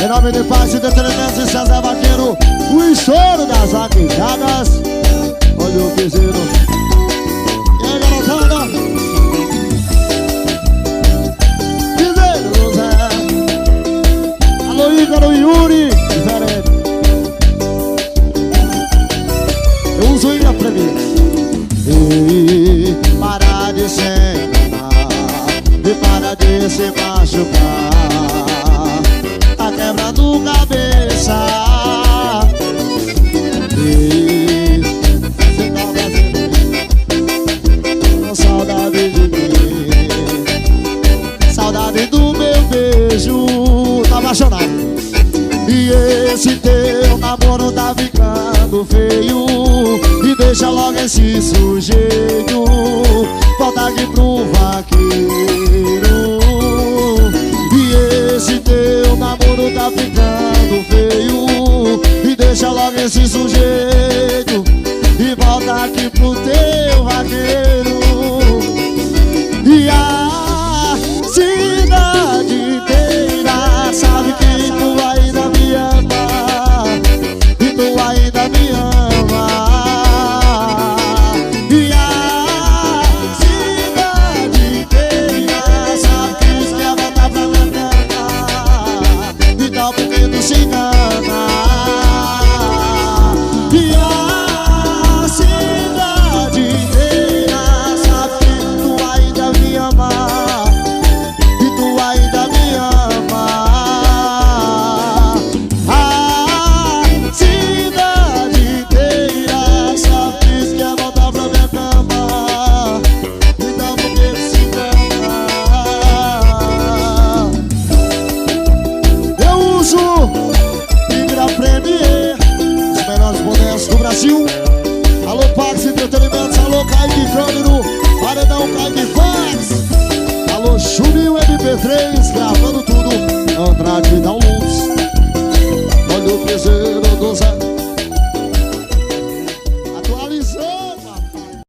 Em nome de Paz de Detrimento e César Vaqueiro, o estouro das vaquejadas. Olha o piseiro. E aí, garotada? Piseiro, Zé. Alô, Ícaro e Yuri. Diferente. Eu uso ilha pra mim. E para de se enganar, e para de se machucar, tá quebrando cabeça. E cê tá fazendo com saudade de mim, saudade do meu beijo. Tá apaixonado. E esse teu namoro tá ficando feio, e deixa logo esse sujeito. Volta aqui pro vaqueiro. E esse teu namoro tá ficando feio, e deixa logo esse sujeito. E volta aqui pro teu vaqueiro. E a cidade inteira sabe que tu ainda me ama, e tu ainda me ama. E a cidade inteira sabe que isso quer voltar pra minha cama. Então por que tu se engana? E a cidade inteira sabe que tu ainda me ama, e tu ainda me ama. A cidade inteira sabe que isso quer voltar pra minha cama. Então por que se engana? Eu uso Tigra Premier, os melhores bonés do Brasil. Alô, Pax Entretenimentos, alô, Kaique Câmero, Paredão Kaique Fax. Alô, Juninho MP3, gravando tudo, Andrade Download.